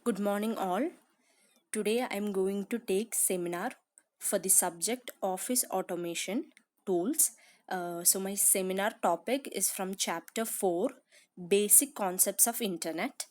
Good morning all. Today I am going to take seminar for the subject Office Automation Tools. So my seminar topic is from chapter 4 Basic Concepts of Internet,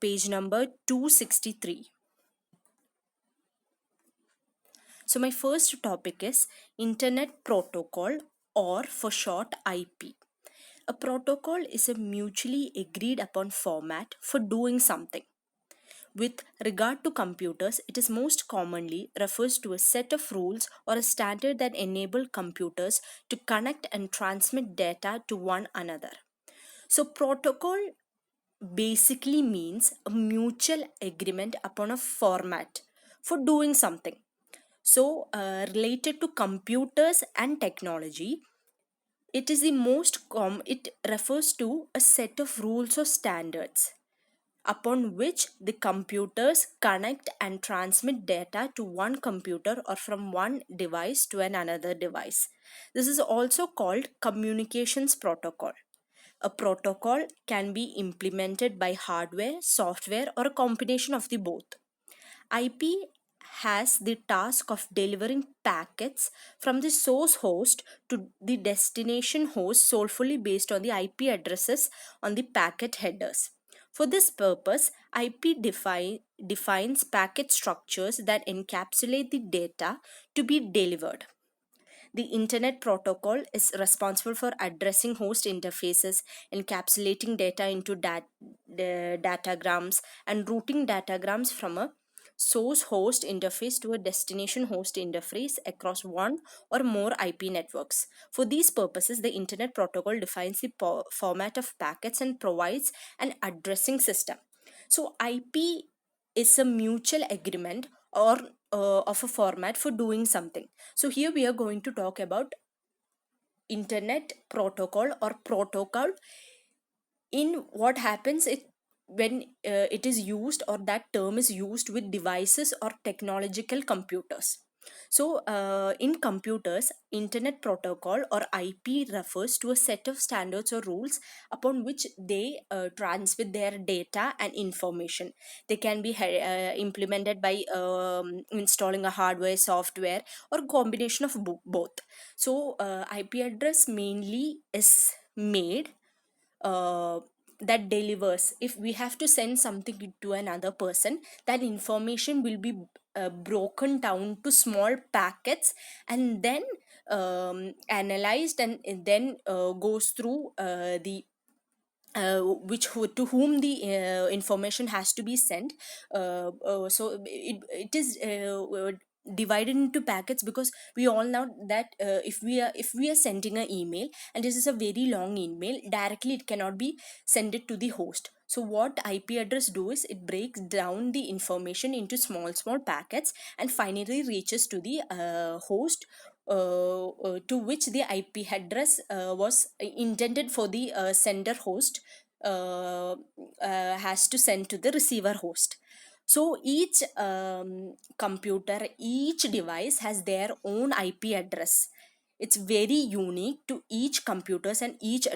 page number 263. So my first topic is Internet Protocol, or for short IP. A protocol is a mutually agreed upon format for doing something. With regard to computers, it is most commonly refers to a set of rules or a standard that enable computers to connect and transmit data to one another. So protocol basically means a mutual agreement upon a format for doing something. So related to computers and technology, it refers to a set of rules or standards upon which the computers connect and transmit data to one computer or from one device to another device. This is also called communications protocol. A protocol can be implemented by hardware, software, or a combination of the both. IP has the task of delivering packets from the source host to the destination host solely based on the IP addresses on the packet headers. For this purpose, defines packet structures that encapsulate the data to be delivered. The Internet Protocol is responsible for addressing host interfaces, encapsulating data into datagrams, and routing datagrams from a source host interface to a destination host interface across one or more IP networks. For these purposes, the Internet Protocol defines the format of packets and provides an addressing system. So, IP is a mutual agreement or of a format for doing something. So here we are going to talk about internet protocol or protocol. In what happens it when it is used, or that term is used with devices or technological computers. So in computers, internet protocol or IP refers to a set of standards or rules upon which they transmit their data and information. They can be implemented by installing a hardware, software, or combination of both. So IP address mainly is made uh, that delivers. If we have to send something to another person, that information will be broken down to small packets and then analyzed, and then goes through the to whom the information has to be sent. So it is divided into packets, because we all know that if we are sending an email and this is a very long email, directly it cannot be sent it to the host. So what IP address do is it breaks down the information into small packets and finally reaches to the host, to which the IP address was intended for the sender host, has to send to the receiver host. So each computer, each device has their own IP address. It's very unique to each computers and each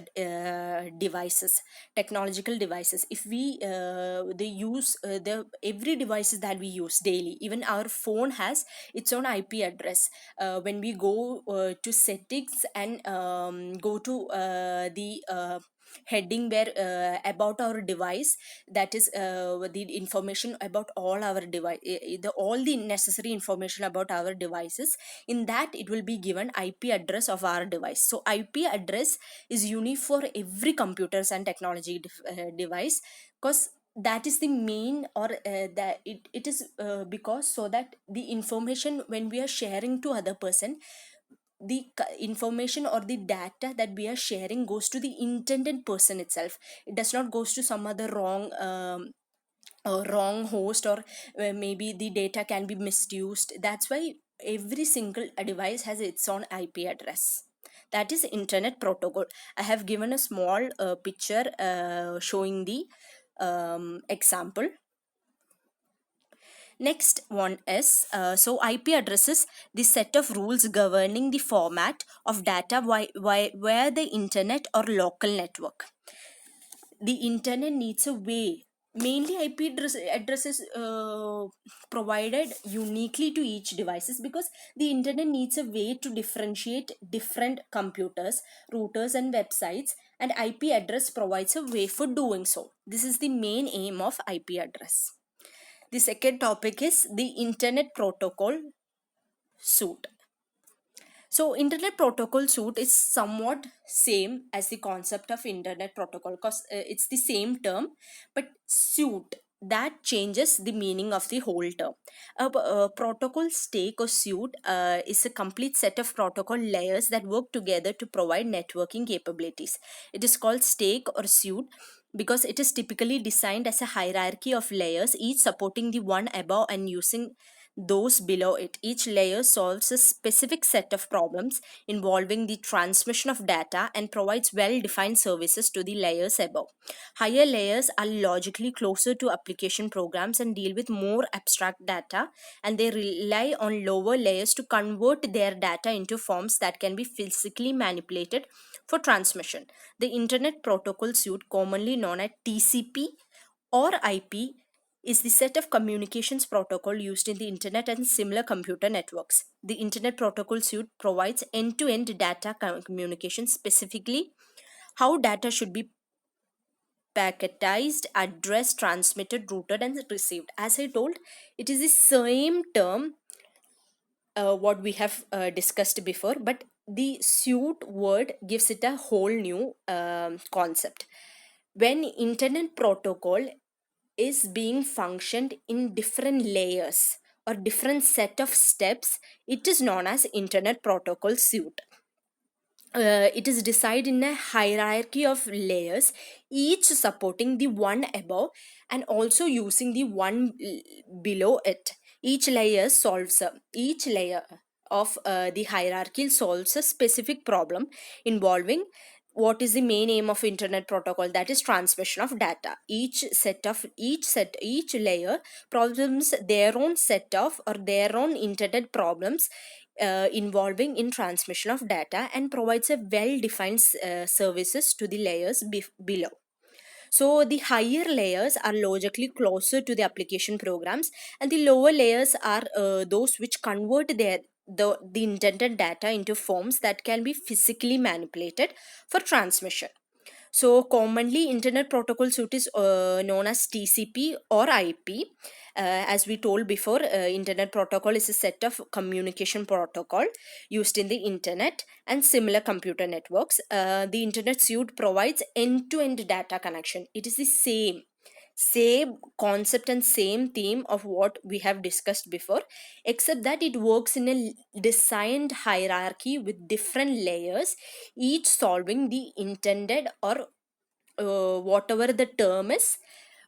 devices, technological devices. If we they use the every devices that we use daily, even our phone has its own IP address. When we go to settings and go to the heading where about our device, that is the information about all our device, all the necessary information about our devices. In that it will be given IP address of our device. So IP address is unique for every computers and technology device, because that is the main, or that it is because so that the information when we are sharing to other person, the information or the data that we are sharing goes to the intended person itself. It does not goes to some other wrong host, or maybe the data can be misused. That's why every single device has its own IP address. That is internet protocol. I have given a small picture showing the example. Next one is so IP addresses the set of rules governing the format of data where the internet or local network. The internet needs a way mainly addresses provided uniquely to each devices, because the internet needs a way to differentiate different computers, routers and websites, and IP address provides a way for doing so. This is the main aim of IP address. The second topic is the internet protocol suite. So internet protocol suite is somewhat same as the concept of internet protocol, because it's the same term, but suite, that changes the meaning of the whole term. A protocol stack or suite is a complete set of protocol layers that work together to provide networking capabilities. It is called stack or suite because it is typically designed as a hierarchy of layers, each supporting the one above and using those below it. Each layer solves a specific set of problems involving the transmission of data and provides well defined services to the layers above. Higher layers are logically closer to application programs and deal with more abstract data, and they rely on lower layers to convert their data into forms that can be physically manipulated for transmission. The Internet Protocol Suite, commonly known as TCP or IP, is the set of communications protocol used in the internet and similar computer networks. The Internet Protocol Suite provides end-to-end data communication, specifically how data should be packetized, addressed, transmitted, routed, and received. As I told, it is the same term what we have discussed before, but the suite word gives it a whole new concept. When internet protocol is being functioned in different layers or different set of steps, it is known as internet protocol suite. It is decided in a hierarchy of layers, each supporting the one above and also using the one below it. Each layer of the hierarchy solves a specific problem involving what is the main aim of internet protocol, that is transmission of data. Each layer problems their own set of or their own internet problems involving in transmission of data and provides a well defined services to the layers below. So the higher layers are logically closer to the application programs, and the lower layers are those which convert the intended data into forms that can be physically manipulated for transmission. So commonly, Internet Protocol Suite is known as TCP or IP. As we told before, Internet Protocol is a set of communication protocol used in the Internet and similar computer networks. The Internet Suite provides end-to-end data connection. It is the same concept and same theme of what we have discussed before, except that it works in a designed hierarchy with different layers, each solving the intended or whatever the term is,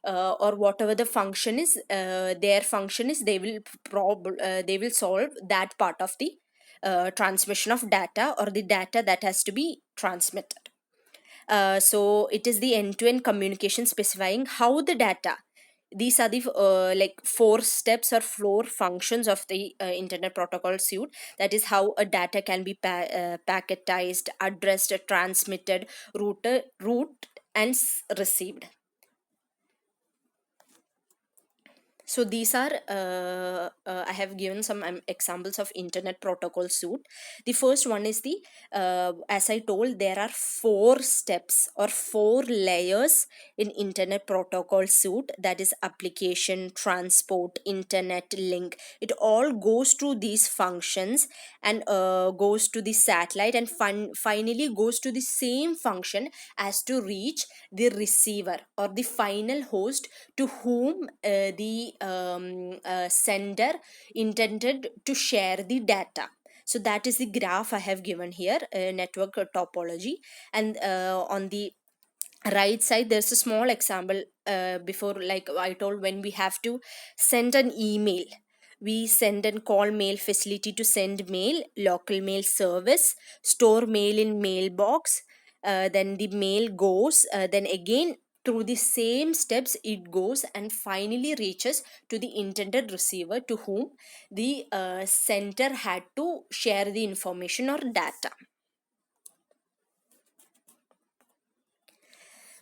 or whatever the function is, their function is, they will solve that part of the transmission of data or the data that has to be transmitted. So it is the end-to-end communication specifying how the data, these are the like four steps or four functions of the internet protocol suite, that is how a data can be packetized, addressed, transmitted, route and received. So these are I have given some examples of internet protocol suite. The first one is the as I told, there are four steps or four layers in internet protocol suite, that is application, transport, internet, link. It all goes through these functions and goes to the satellite and finally goes to the same function as to reach the receiver or the final host to whom the sender intended to share the data. So that is the graph I have given here, network topology. And on the right side there's a small example before, like I told, when we have to send an email, we send and call mail facility to send mail, local mail service, store mail in mailbox, then the mail goes, then again through the same steps it goes and finally reaches to the intended receiver to whom the sender had to share the information or data.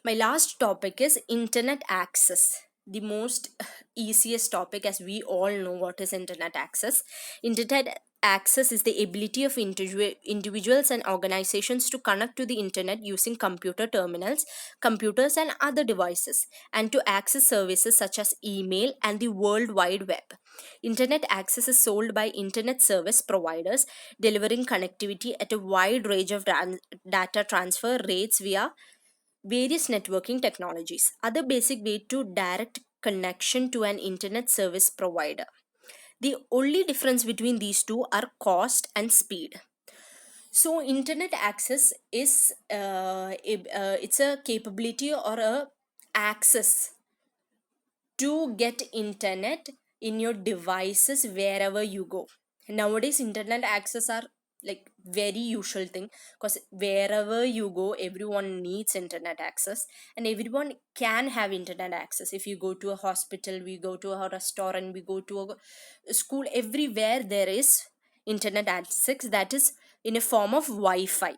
My last topic is internet access. the most easiest topic, as we all know what is internet access. Internet access is the ability of individuals and organizations to connect to the internet using computer terminals, computers, and other devices, and to access services such as email and the World Wide Web. Internet access is sold by internet service providers, delivering connectivity at a wide range of data transfer rates via various networking technologies. Other basic way to direct connection to an internet service provider. The only difference between these two are cost and speed. So internet access is it's a capability or a access to get internet in your devices wherever you go. Nowadays internet access are like very usual thing, because wherever you go everyone needs internet access, and everyone can have internet access. If you go to a hospital, we go to a restaurant, we go to a school, everywhere there is internet access, that is in a form of Wi-Fi.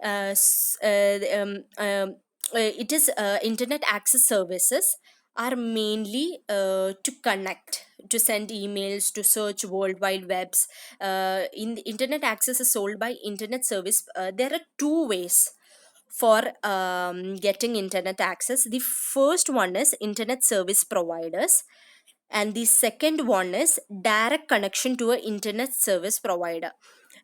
uh, s- uh, um, um, it is internet access services are mainly to connect, to send emails, to search world wide webs. In the internet access is sold by internet service. There are two ways for getting internet access. The first one is internet service providers, and the second one is direct connection to an internet service provider.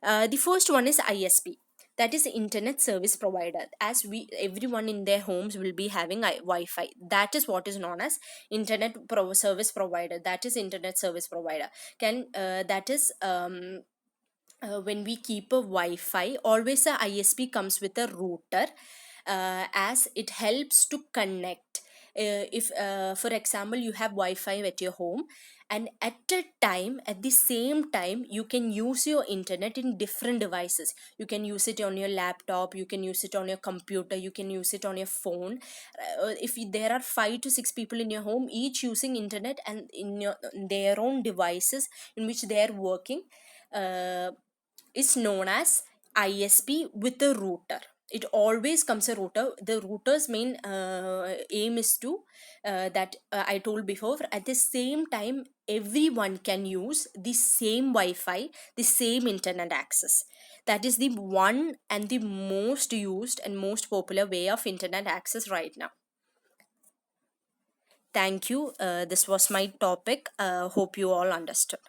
The first one is ISP, that is internet service provider. As we everyone in their homes will be having Wi-Fi, that is what is known as service provider, that is internet service provider. Can that is when we keep a Wi-Fi, always a ISP comes with a router, as it helps to connect. If for example you have Wi-Fi at your home, and at the same time you can use your internet in different devices. You can use it on your laptop, you can use it on your computer, you can use it on your phone. If there are 5 to 6 people in your home, each using internet and in their own devices in which they are working, uh, is known as ISP with a router. It always comes a router. The router's main aim is to that I told before. At the same time, everyone can use the same Wi-Fi, the same internet access. That is the one and the most used and most popular way of internet access right now. Thank you. This was my topic. Hope you all understood.